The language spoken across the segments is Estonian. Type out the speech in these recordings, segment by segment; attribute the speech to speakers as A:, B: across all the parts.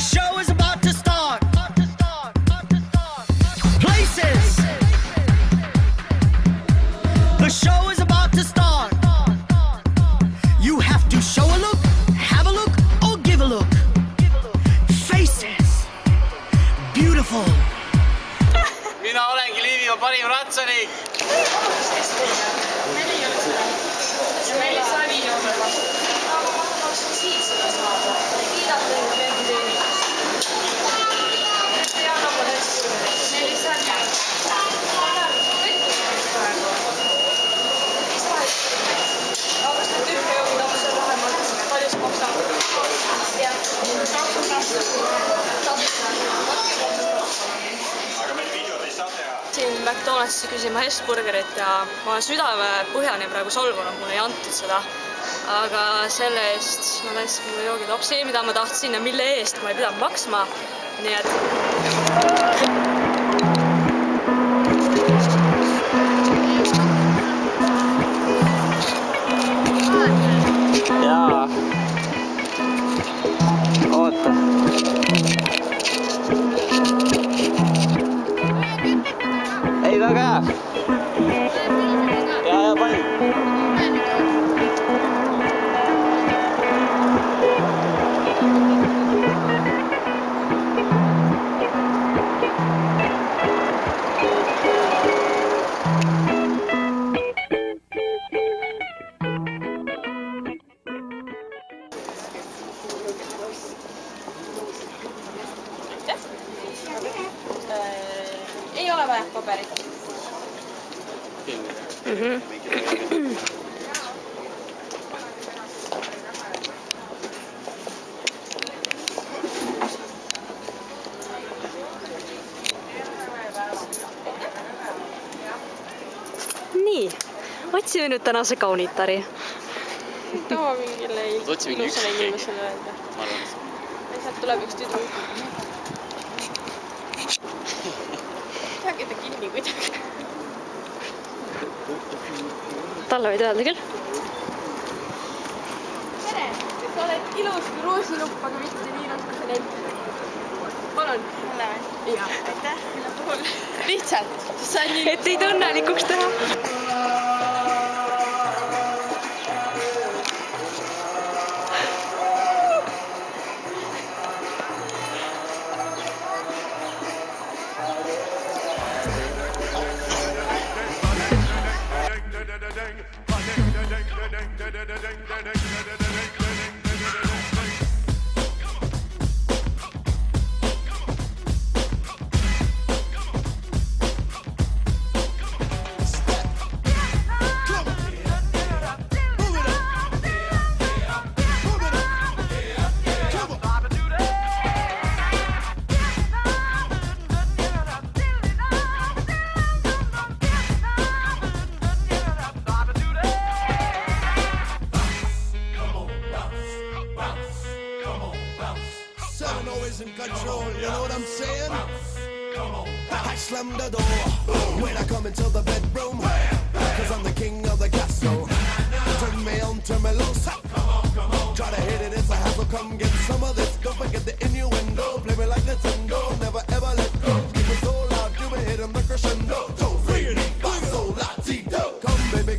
A: The show is about to start. Places. The show is about to start. You have to show a look, have a look, or give a look. Faces. Beautiful.
B: Mina olengi Liivimaa parim ratsalik.
C: Meil ei ole seda. Ja meil ei saa nii joone vastu. Aga ma tahaksin siit seda saada. Kiidata enda meeldi teenindust. Ja nagu tõesti. Meil ei saa nii. Ma näen, et võttu praegu. Ei saa üldse. Aga kas need ühte jõud on seal vähemalt? Palju see maksab? Jah. 200.
B: Aga meil videod ei saa teha.
C: Siin McDonald'si küsima Hesburgerit ja ma olen südame põhjani praegu solvunud, mulle ei antud seda. Aga selle eest ma läksin mulle joogitopsi, mida ma tahtsin ja mille eest ma ei pidanud maksma. Nii et...
B: Jaa. Oota. Ei, väga hea. Ja pani.
C: Ei ole vaja paberit.
D: Nii, otsime nüüd tänase kaunitari.
C: Too mingile
B: Otsi mingi
C: ilusale
B: üks
C: inimesele öelda.
B: Ma arvan.
C: Sealt tuleb üks tüdru. Peagi ta kinni kuidagi.
D: Talle võid öelda küll.
C: Tere! Sa oled ilus kui roosinupp, aga mitte nii raske see lent. Palun. Mulle või? Jaa. Aitäh. Mille puhul? Lihtsalt. Sa on nii...
D: Et ei tunnelikuks teha.
E: In control, you know what I'm saying? I slam the door when I come into the bedroom, cause I'm the king of the castle. Turn me on, turn me loose. Try to hit it, it's a hassle. Come get some of this. Don't forget the innuendo. Play me like Nintendo. Never ever let go. Keep it so loud, you been hitting the crescendo. Don't free me, so latito. Come baby,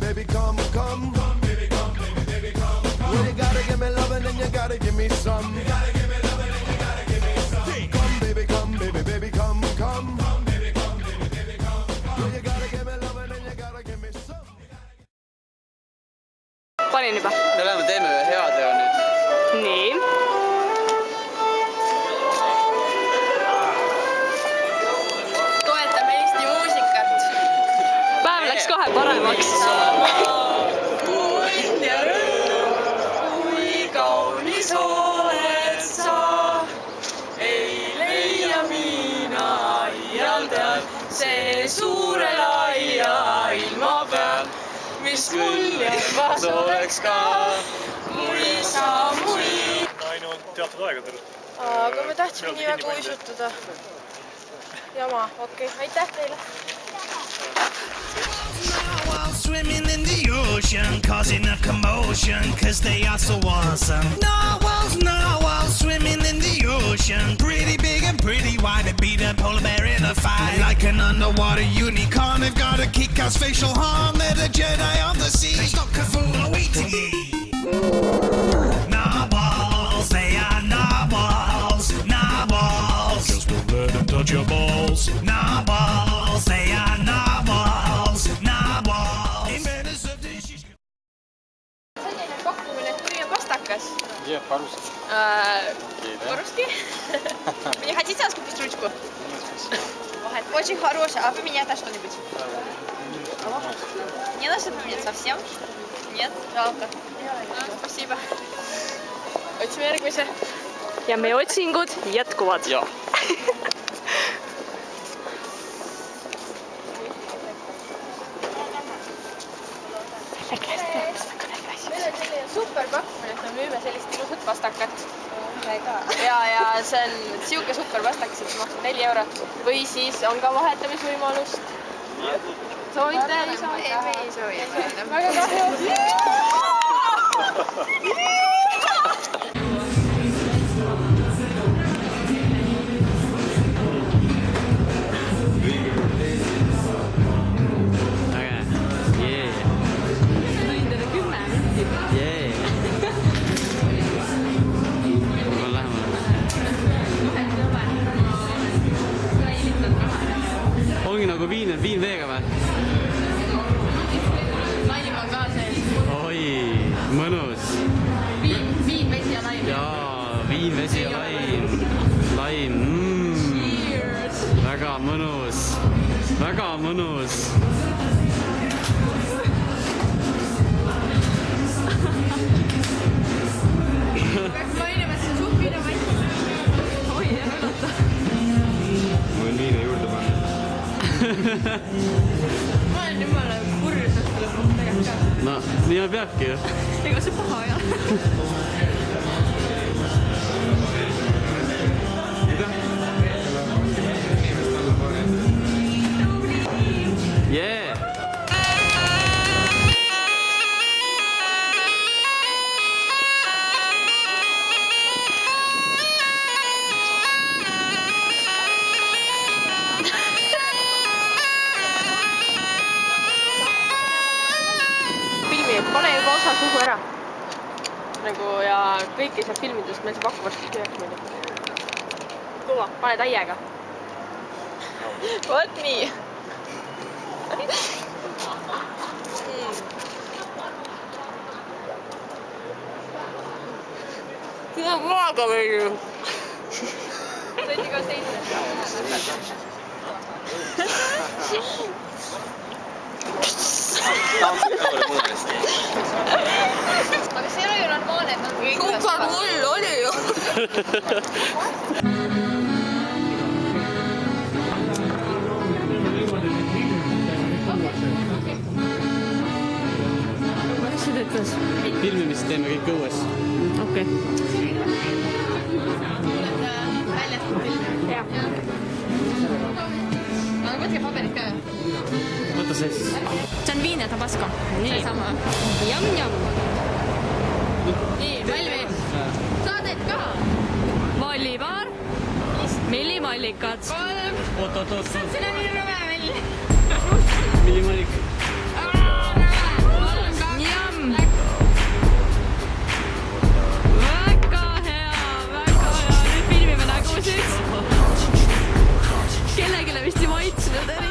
E: baby, come, come. Come baby, baby, baby, come, come. Well, you gotta give me loving and you gotta give me some. You gotta give me loving and you gotta give me some. Come baby, baby, come, come. Come baby, baby, come, come. Well, you gotta give me loving and you gotta give me some.
D: Panin juba.
B: Me läheme teeme ühe hea teo nüüd.
D: Nii.
C: Toetame Eesti muusikat.
D: Päev läks kohe paremaks.
C: Ja rõõm, kui kaunis oled sa, ei leia mina iial tead see suure laia ilma peal, mis mul jäävas oleks ka, kui sa mul.
F: Ainult teatud aegadel.
C: Aga me tahtsime nii väga uisutada. Jama, okei, aitäh teile!
A: While swimming in the ocean.
E: causing a commotion, cause they are so awesome. Narwhals, swimming in the ocean. Pretty big and pretty wide, they beat a polar bear in a fight. Like an underwater unicorn, they've got a kick-ass facial harm. They're the Jedi of the sea. They stop Cthulhu eating ye. Narwhals, they are narwhals. Narwhals, just don't let them touch your balls. Narwhals, they are narwhals. Narwhals. Inventors of dishes.
D: Selline pakkumine, et müüa pastakas.
B: Где по-русски?
D: По-русски? Вы не хотите нас купить ручку? Очень хорошая. А поменять на что-нибудь? Не на что поменять совсем? Нет? Жалко. Спасибо. Otsime järgmise. Ja meie otsingud jätkuvad.
B: Jaa.
D: Super pakkumine, et me müüme sellist ilusat pastakat. Ja see on siuke super pastakas, et see maksab 4 eurot. Või siis on ka vahetamisvõimalust. Soovite? Ei soovi. Väga kahju.
G: Ongi nagu viin veega või?
D: Laim on ka sees.
G: Oi, mõnus.
D: Viin, vesi ja laim.
G: Jaa, viin, vesi ja laim. Laim,
D: Cheers!
G: väga mõnus. Väga mõnus.
D: Peaks mainima, et see on suhvina maitse. Oi, jah, ülata.
B: Ma võin viina juurde panna.
D: Ma olen jumala kurjus, et selle puhul tegelikult ka.
G: No, nii peabki ju.
D: Ega see paha ei ole.
G: Jee!
D: Pane juba osa suhu ära. Nagu ja kõiki saab filmidest meil see pakku varsti tühjaks muidu. Kuva, pane täiega. Vot nii. Seda on maaga veel. Võid iga seisne. Aga see ei ole ju normaalne, et nad kõik super mull oli ju.
C: Kuidas see töötas?
G: Filmimist teeme kõik õues.
C: Okei.
D: Väljastab filmi. Jah. Aga võtke paberid ka.
G: Võta see siis.
D: See on viin ja tabasco.
C: Nii.
D: Seesama.
C: Jam-jam.
D: Nii, valmis. Saadet ka.
C: Vollipaar. Millimallikad.
D: 3.
G: Oot.
D: See on nii rõve välja.
G: Millimallik.
C: Jam. Väga hea. Nüüd filmime nägusid. Kellegile vist ei maitsnud eriti.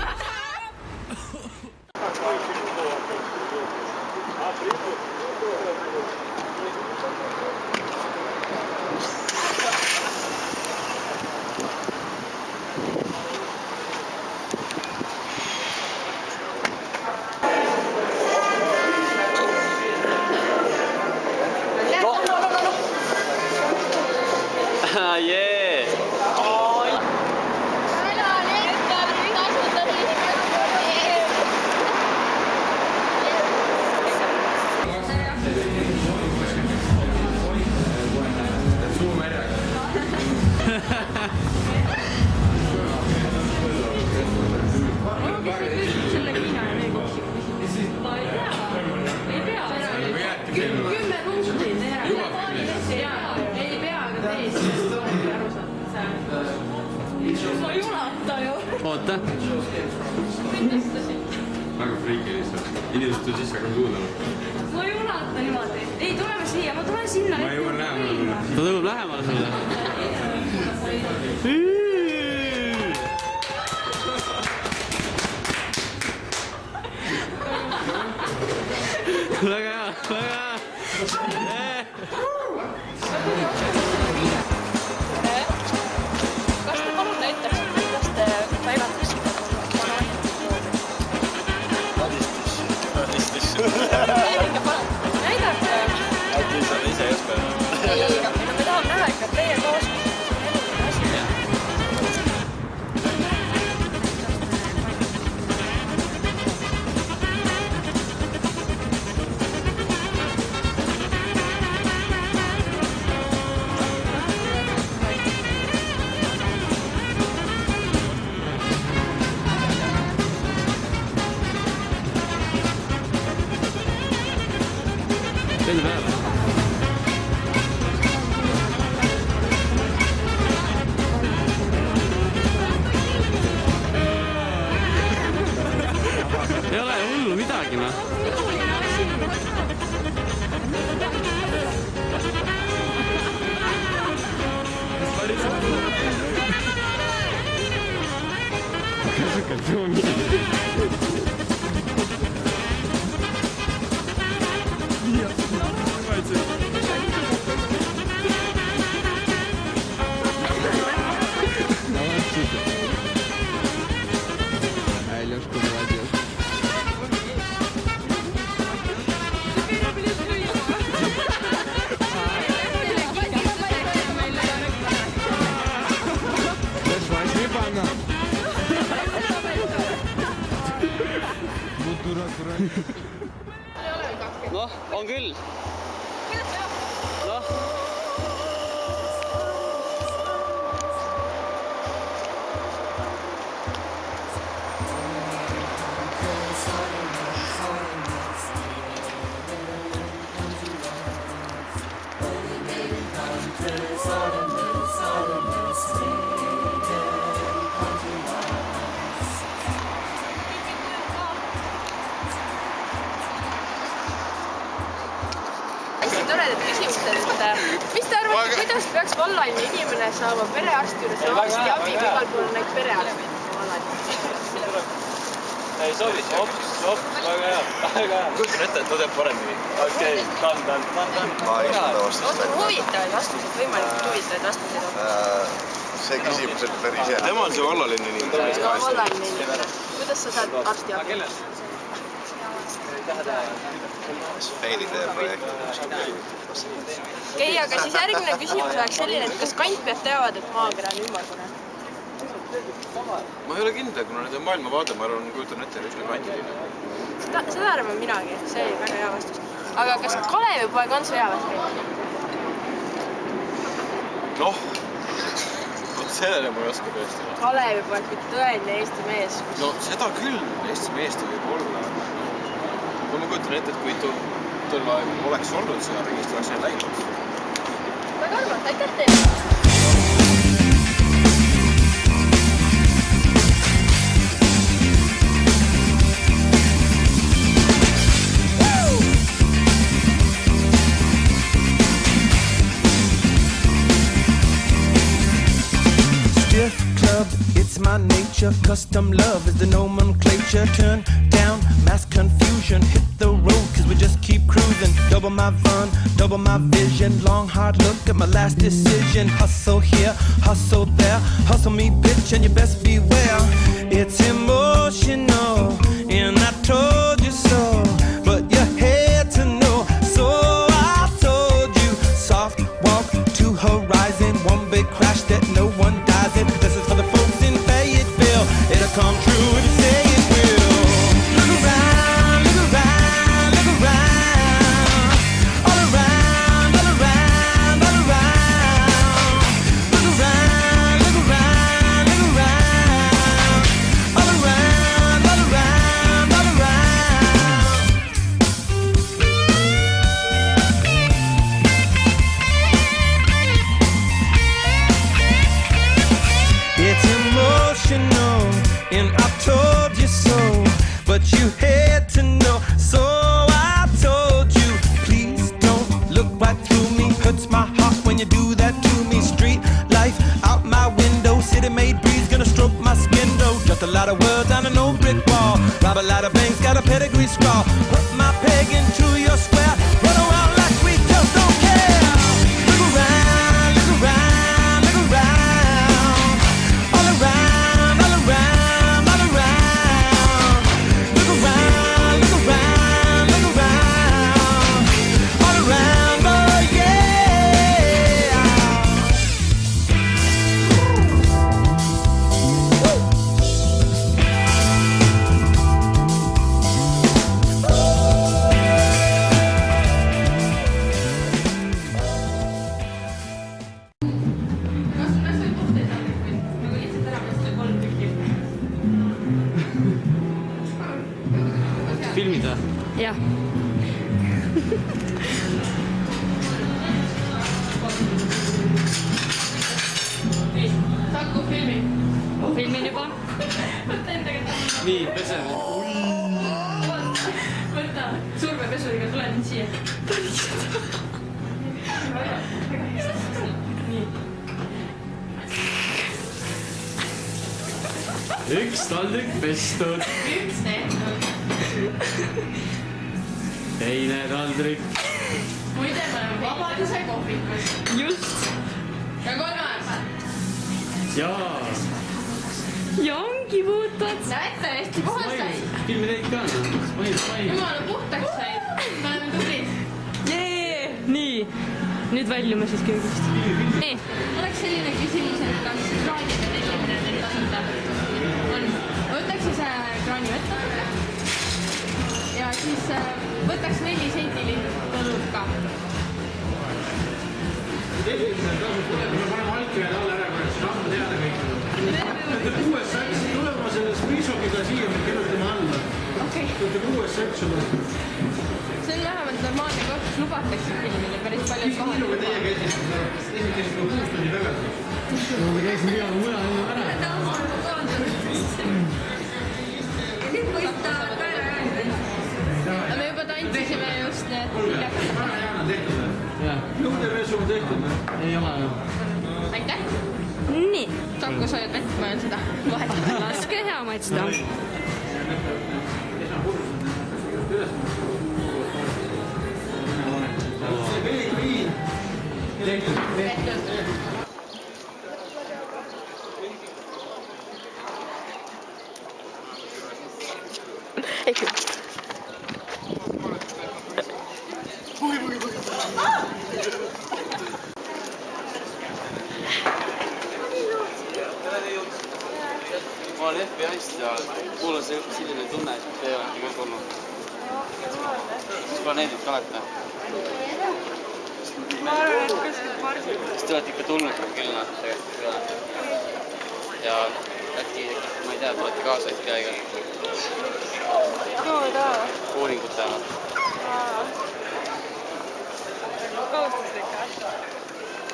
G: vaata.
B: Väga friiki lihtsalt. Inimesed tuleb sisse hakkama kuulama.
C: Ma ei ulata niimoodi. Ei, tuleme siia, ma tulen sinna.
B: Ma jõuan lähemale tulla.
G: Ta tuleb lähemale sulle. Väga hea, väga hea.
C: Kas te palun näitaksite, kuidas te päevataksite? Näidake palun. Näidake.
F: Äkki sa ise ei oska?
C: Ei, me tahame näha ikka teie koos.
G: Peale päeva. Ei ole hullu midagi, noh. Алёшка молодец. Noh, on küll. Noh.
D: Hästi toredad küsimused, et mis te arvate, kuidas peaks vallaline inimene saama perearsti juures arsti abi, kui igal pool on neid perearstid vallaline?
F: Ei sobi, hops, väga hea. Kujutan ette, et ta teeb paremini. Okei, tahan.
H: Ma ei suuda vastust
D: On huvitavaid vastuseid, võimalikult huvitavaid vastuseid.
H: See küsimus on päris hea.
F: Tema on see vallaline inimene.
D: No vallaline inimene. Kuidas sa saad arsti abi?
H: Feilide projekti.
D: Okei, aga siis järgmine küsimus oleks selline, et kas kantpead teavad, et maakera on ümmargune?
F: Ma ei ole kindel, kuna need on maailmavaade, ma arvan, kujutan ette, üsna kandiline.
D: Seda arvan minagi, see oli väga hea vastus. Aga kas Kalevipoeg on sõjaväes?
F: Noh, vot sellele ma ei oska tõesti.
D: Kalevipoeg kui tõeline Eesti mees.
F: No seda küll, Eesti meest võib olla. Ma kujutan ette, et kui tol aeg oleks olnud sõjavägist, oleks need läinud.
D: Väga arvata, aitäh teile!
E: Stiff club, it's my nature. Custom love is the nomenclature. Turn down mass confusion. Hit the road, cause we just keep cruising. Double my fun, double my vision. Long hard look at my last decision. Hustle here, hustle there. Hustle me, bitch, and you best beware. It's emotional, and I told you so. But you had to know, so I told you. Soft walk to horizon. One big crash that no one dies in. This is for the folks in Fayetteville. It'll come true if you say it will. Look around, look around, look around. All around, all around, all around. Look around, look around, look around. All around, all around, all around.
C: jah.
D: Saku filmi.
C: Filmin juba.
G: Nii, peseme.
D: Võta survepesuriga, tule nüüd siia.
G: Üks taldrik pestud.
D: Üks tehtud.
G: Teine taldrik.
D: Muide, me oleme Vabaduse kohvikus.
C: Just.
D: Ja kolmas.
G: Jaa.
C: Ja ongi puutad.
D: Näete, hästi puhas said.
G: Filmi teid ka, Smile.
D: Jumala puhtaks said. Me oleme tublid.
C: Jee! Nii. Nüüd väljume siis köögist. Nii.
D: Oleks selline küsimus, et kas kraanide tellimine teil tasuta on? Võtaks siis kraani vett natuke. Ja siis võtaks 4 sentilitrit õlut ka.
I: Tellimine tasub tuleb, me paneme allkirjad alla ära, kui saame teada kõik. Uues satsi tulema selle spriisokiga siia, me kirjutame alla.
D: Okei.
I: Võtame uues satsi olla.
D: See on vähemalt normaalne koht, kus lubatakse filmile päris palju kohal.
I: Kiiluga teie käisite, teised käisite 6 tundi tagasi.
G: Me käisime peale mujal enne ära.
D: Me juba tantsisime just need viljakad.
I: Vana tehtud. Juudepesu on tehtud.
G: Ei ole enam.
D: Aitäh!
C: Nii.
D: Saku soojad vett, ma olen seda vahetada.
C: Laske hea maitsta.
I: Tehtud.
G: Ma olen FBI-st ja mul on selline tunne, et te olete kõik olnud. Mis planeedid ka olete?
C: Ma arvan, et kuskilt Marsil.
G: Kas te olete ikka tulnud küll nad tegelikult üle? Ja äkki, ma ei tea, tulete kaasa äkki aega? Uuringut teha.
C: Kohustuslik.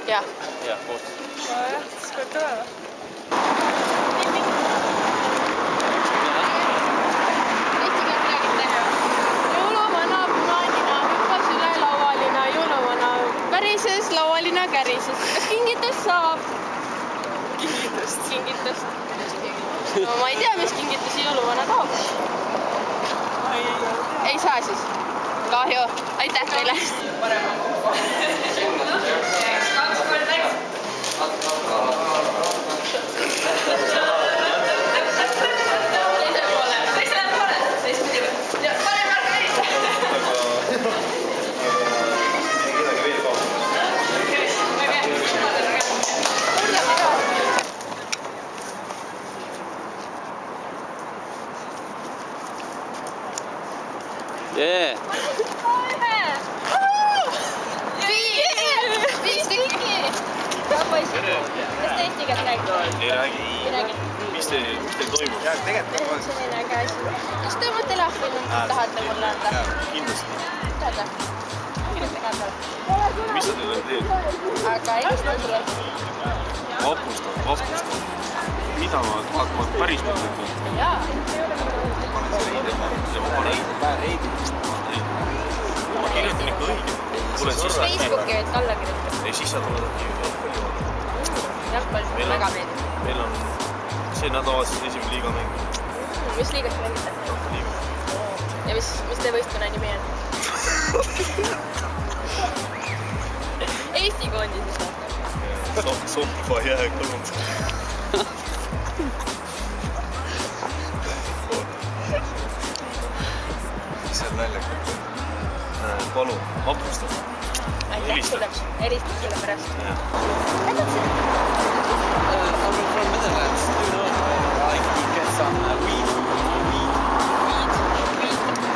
D: Jah.
G: Jah, kohustus.
C: Jah, siis peab tulema.
D: Jõuluvana punaanina hüppas üle laualina, jõuluvana pärises, laualina kärises. Kas kingitust saab? Kingitust. No ma ei tea, mis kingitusi jõuluvana tahab. Ei saa siis. Kahju. Aitäh teile.
G: Jee!
D: Viis tükki! Kas te eesti keelt räägite?
H: Ei räägi.
D: Ei räägi.
H: Mis teil toimub?
D: Tegelikult on selline äge asi. Kas te oma telefoni tahate mulle anda?
H: Kindlasti.
D: Teada? Kirjutage endale.
H: Mis sa teile teed?
D: Aga helistan sulle.
H: Vapustav. Mida ma päriselt ütlen?
D: Jaa.
H: Ma kirjutan ikka õige.
D: Facebooki võid ka alla kirjutada.
H: Ei, siis sa tuled
D: Jalgpall mulle väga meeldib.
H: Meil on see nädalavahetusel esimene liiga mäng.
D: Mis liigat te mängite? Ja mis teie võistkonna nimi on? Eesti koondis.
H: Soppa jääkõlum. See on naljakas. Palun, vapustada.
D: Aitäh sulle. Helistan sulle pärast.
G: I'm from Netherlands. Do you know I could get some weed?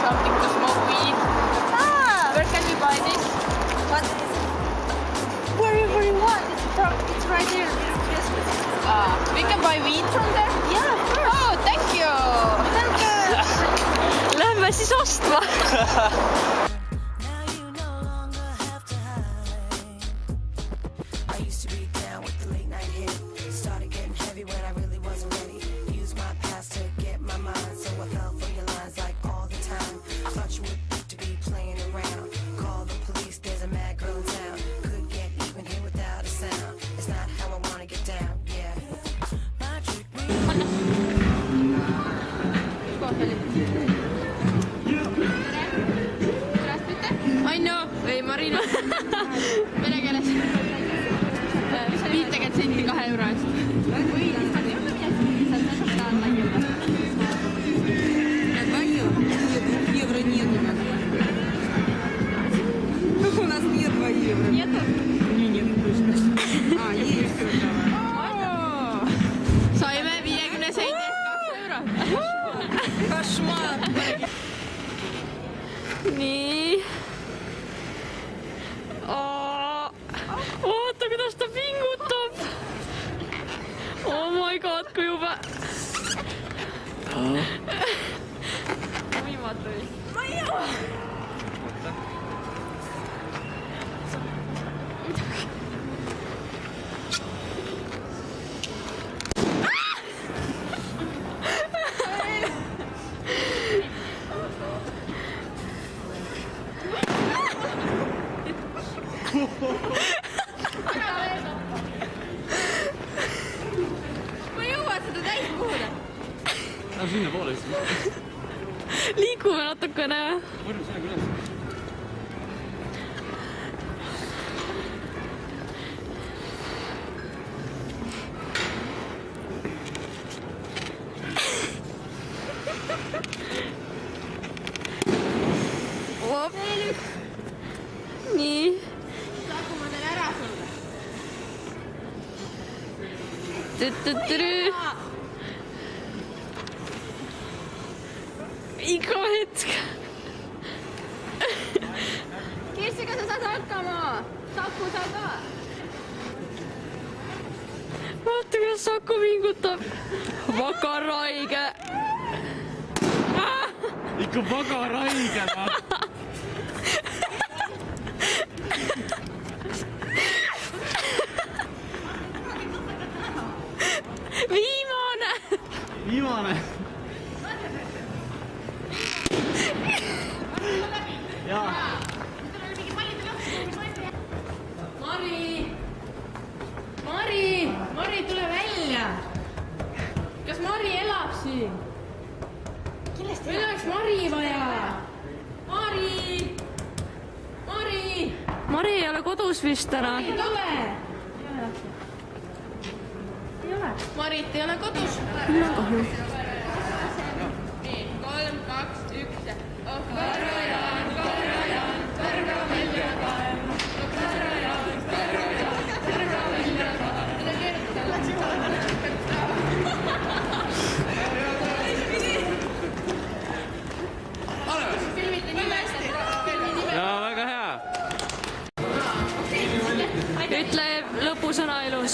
D: Something to smoke weed. Where can we buy this?
J: What is it? Wherever you want. It's right here.
D: We can buy weed from there?
J: Yeah, of course.
D: Oh, thank you.
C: Lähme siis ostma.
E: Now you no longer have to hide. I used to be down with the late night hit. Started getting heavy when I really wasn't ready. Used my past to get my mind, so I fell for your lines like all the time. I thought you would to be playing around. Call the police, there's a mad girl in town. Could get even here without a sound. It's not how I wanna get down, yeah. My trick
D: Anno või Marina vene keeles 50 senti 2 euro eest.
J: Евро нет у нас. У нас нет 2 евро. Нету? Нет, точно. А, есть.
D: Saime 50 sendi eest 2 euro.
J: Кошмар.
C: nii. Vaata, kuidas ta pingutab. Oh my god, kui jube. Viimatu vist. Ma ei jõua.
D: Ma ei jõua seda täis puhuda.
G: Sinna poole siis.
C: Liigume natukene.
G: Võrru sellega üles.
C: nii.
D: Saku ma teile ära sulle.
C: Iga hetk.
D: Kirsiga sa saad hakkama. Saku sa ka.
C: Vaata, kuidas Saku pingutab. Väga raige.
G: Ikka väga raige.
C: Viimane.
G: Viimane. Jaa.
D: Mari, tule välja. Kas Mari elab siin? Meil oleks Mari vaja.
C: Mari ei ole kodus vist täna.
D: Tule. Marit ei ole kodus.
C: Mul on kahju.
D: Nii, 3, 2, 1. Oh, Karajaan, kõrga välja kaema. Oh, Karajaan, kõrga välja kaema. Mida keerutada? Filmite nimest.
G: Jaa, väga hea.
C: Ütle lõpusõna ilus.